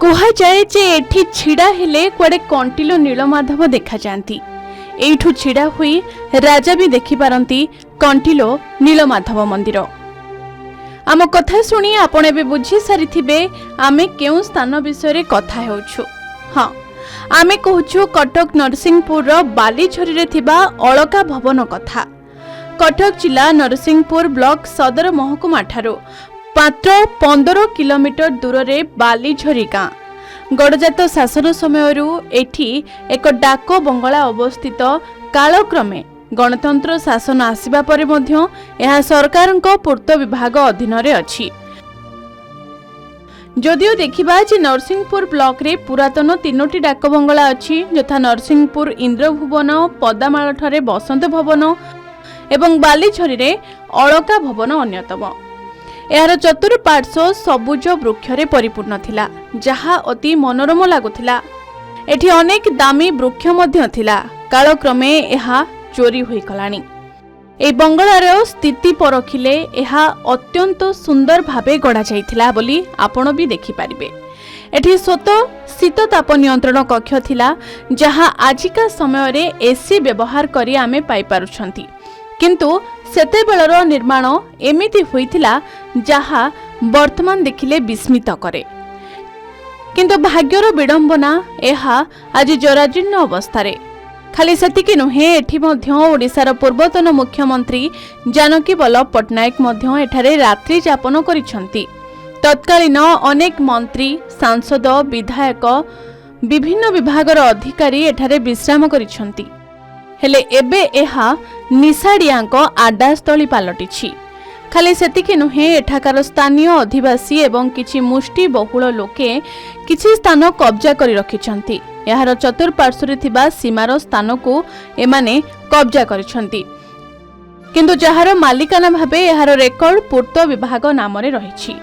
କୁହାଯାଏ ଯେ ଏଠି ଛିଡ଼ା ହେଲେ କୁଆଡ଼େ କଣ୍ଟିଲୋ ନୀଳମାଧବ ଦେଖାଯାଆନ୍ତି। ଏଇଠୁ ଛିଡ଼ା ହୋଇ ରାଜା ବି ଦେଖିପାରନ୍ତି କଣ୍ଟିଲୋ ନୀଳମାଧବ ମନ୍ଦିର। ଆମ କଥା ଶୁଣି ଆପଣ ଏବେ ବୁଝି ସାରିଥିବେ ଆମେ କେଉଁ ସ୍ଥାନ ବିଷୟରେ କଥା ହେଉଛୁ। ହଁ, ଆମେ କହୁଛୁ କଟକ ନରସିଂହପୁରର ବାଲିଝରିରେ ଥିବା ଅଳକା ଭବନ କଥା। କଟକ ଜିଲ୍ଲା ନରସିଂହପୁର ବ୍ଲକ ସଦର ମହକୁମା ଠାରୁ ମାତ୍ର 15 କିଲୋମିଟର ଦୂରରେ ବାଲିଝରି ଗାଁ। ଗଡ଼ଜାତ ଶାସନ ସମୟରୁ ଏଠି ଏକ ଡାକ ବଙ୍ଗଳା ଅବସ୍ଥିତ। କାଳକ୍ରମେ ଗଣତନ୍ତ୍ର ଶାସନ ଆସିବା ପରେ ମଧ୍ୟ ଏହା ସରକାରଙ୍କ ପୂର୍ତ୍ତ ବିଭାଗ ଅଧୀନରେ ଅଛି। ଯଦିଓ ଦେଖିବା ଯେ ନରସିଂହପୁର ବ୍ଲକରେ ପୁରାତନ 3ଟି ଡାକ ବଙ୍ଗଳା ଅଛି, ଯଥା ନରସିଂହପୁର ଇନ୍ଦ୍ରଭୁବନ, ପଦାମାଳଠାରେ ବସନ୍ତ ଭବନ ଏବଂ ବାଲିଝରିରେ ଅଳକା ଭବନ ଅନ୍ୟତମ। ଏହାର ଚତୁଃପାର୍ଶ୍ୱ ସବୁଜ ବୃକ୍ଷରେ ପରିପୂର୍ଣ୍ଣ ଥିଲା, ଯାହା ଅତି ମନୋରମ ଲାଗୁଥିଲା। ଏଠି ଅନେକ ଦାମୀ ବୃକ୍ଷ ମଧ୍ୟ ଥିଲା। କାଳକ୍ରମେ ଏହା ଚୋରି ହୋଇଗଲାଣି। ଏହି ବଙ୍ଗଳାର ସ୍ଥିତି ପରଖିଲେ ଏହା ଅତ୍ୟନ୍ତ ସୁନ୍ଦର ଭାବେ ଗଢ଼ାଯାଇଥିଲା ବୋଲି ଆପଣ ବି ଦେଖିପାରିବେ। ଏଠି ଶୀତ ତାପ ନିୟନ୍ତ୍ରଣ କକ୍ଷ ଥିଲା, ଯାହା ଆଜିକା ସମୟରେ ଏସି ବ୍ୟବହାର କରି ଆମେ ପାଇପାରୁଛନ୍ତି। କିନ୍ତୁ ସେତେବେଳର ନିର୍ମାଣ ଏମିତି ହୋଇଥିଲା ଯାହା ବର୍ତ୍ତମାନ ଦେଖିଲେ ବିସ୍ମିତ କରେ। କିନ୍ତୁ ଭାଗ୍ୟର ବିଡ଼ମ୍ବନା, ଏହା ଆଜି ଜରାଜୀର୍ଣ୍ଣ ଅବସ୍ଥାରେ। ଖାଲି ସେତିକି ନୁହେଁ, ଏଠି ମଧ୍ୟ ଓଡ଼ିଶାର ପୂର୍ବତନ ମୁଖ୍ୟମନ୍ତ୍ରୀ ଜାନକୀ ବଲ୍ଲଭ ପଟ୍ଟନାୟକ ମଧ୍ୟ ଏଠାରେ ରାତ୍ରି ଯାପନ କରିଛନ୍ତି। ତତ୍କାଳୀନ ଅନେକ ମନ୍ତ୍ରୀ, ସାଂସଦ, ବିଧାୟକ, ବିଭିନ୍ନ ବିଭାଗର ଅଧିକାରୀ ଏଠାରେ ବିଶ୍ରାମ କରିଛନ୍ତି। ହେଲେ ଏବେ ଏହା ନିଶାଡ଼ିଆଙ୍କ ଆଡ୍ଡାସ୍ଥଳୀ ପାଲଟିଛି। ଖାଲି ସେତିକି ନୁହେଁ, ଏଠାକାର ସ୍ଥାନୀୟ ଅଧିବାସୀ ଏବଂ କିଛି ମୁଷ୍ଟି ବହୁଳ ଲୋକେ କିଛି ସ୍ଥାନ କବ୍ଜା କରି ରଖିଛନ୍ତି। ଏହାର ଚତୁଃପାର୍ଶ୍ୱରେ ଥିବା ସୀମାର ସ୍ଥାନକୁ ଏମାନେ କବ୍ଜା କରିଛନ୍ତି, କିନ୍ତୁ ଯାହାର ମାଲିକାନା ଭାବେ ଏହାର ରେକର୍ଡ ପୂର୍ତ୍ତ ବିଭାଗ ନାମରେ ରହିଛି।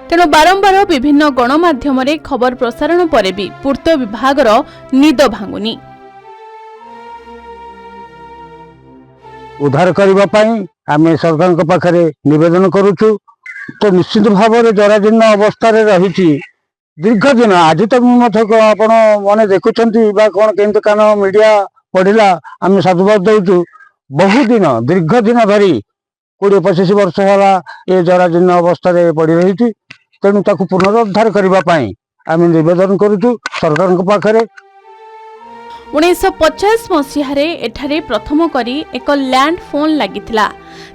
ତେଣୁ ବାରମ୍ବାର ବିଭିନ୍ନ ଗଣମାଧ୍ୟମରେ ଖବର ପ୍ରସାରଣ ପରେ ବି ପୂର୍ତ୍ତ ବିଭାଗର ନିଦ ଭାଙ୍ଗୁନି। उद्धार करने आम सरकार पाखे नवेदन करुचु। तो निश्चित भाव में जराजीर्ण अवस्था रही दीर्घ दिन आज तक आप मैंने देखुं कौन केमती कान मीडिया पढ़ला आम साधुवाद दौचु। बहु दिन दीर्घ दिन धरी 20-25 वर्ष है ये जराजीर्ण अवस्था पड़ रही। तेणु ताकू पुनरुद्धार करने आम नवेदन करुचु सरकार पाखे। 1950 मसीहारे एठारे प्रथम करी एक लैंड फोन लागिथिला,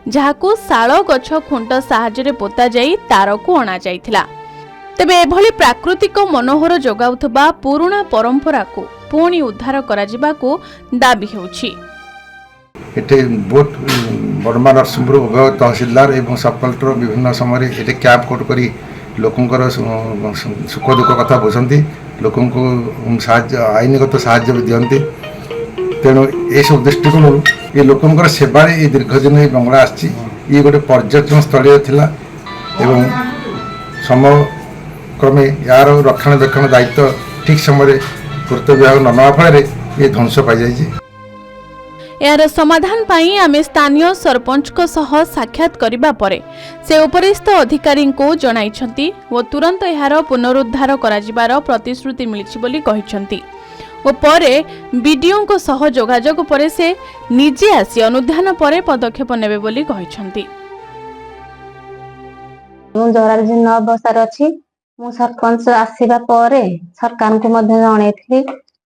जहाकू शाल गछ खुंट साहाय्य पोता जाई तारकू अणा जाइथिला। तेबे एभली प्राकृतिक मनोहर जोगाउथबा पुराणा परंपरा को पुणी उद्धार कराजिबाकू दाबी हेउछि। एटे बहुत बड़मा नरसिंहपुर उभय तहसीलदार एवं सब कलेक्टर विभिन्न समय एटे कैंप कोट करी लोकंकर सुख दुख कथा बुझती, लोक आईनगत साहाय्य भी दिखती। तेणु ये सब दृष्टिकोण ये लोकंकर सेवारे ये दीर्घ दिन ये बंगला आसी ये गोटे पर्यटन स्थल थिला एवं समय क्रमे यार रक्षणाबेक्षण दायित्व ठीक समय पूर्त विभाग न नवा फल ये ध्वंस पाई जाइए। यार समाधान पाई आमे स्थानीय सरपंच को सह साक्षात करिबा परे से उपरिस्थ अधिकारी को जणाइछंती ओ तुरंत यार पुनरुद्धार कराजिबार प्रतिश्रुति मिलिछि बोली कहिछंती। ओ परे बीडीओ को सह जोगाजोग परे से निजे आसी अनुधान परे पदक्षेप नेबे बोली कहिछंती। मु जराजीर्ण अवस्था अछि। मु सरपंच आसीबा परे सरकार को मध्ये जणाइथि।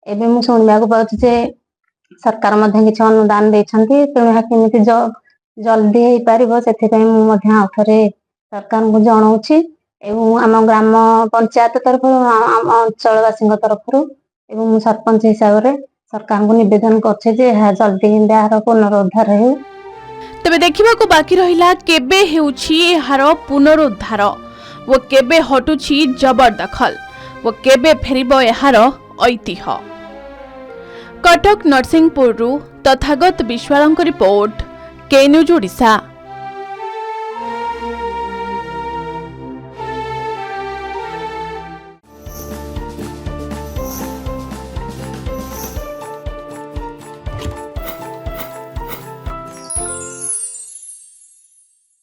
एबे मु सुनबा को पाउछि जे सरकार मध्ये किछ अनुदान देछंती। तेणु हा केमिति जल्दी हे पारिबो सेथिपई मु मध्ये आथरे सरकार को जणाउछि एवं आम ग्राम पंचायत तरफ आम अंचलवासी तरफ एवं मु सरपंच हिसाब रे सरकार को निवेदन करछे जे हा जल्दी यार पुनरुद्धार हे। तबे देखिबा को बाकी रहिला केबे हेउछि यार पुनरुद्धार वो केबे हटुछि जबरदखल वो केबे फेरिबो यार ऐतिह्य। कटक नरसिंहपुर तथागत विश्वाल रिपोर्ट के न्यूज ओडिशा।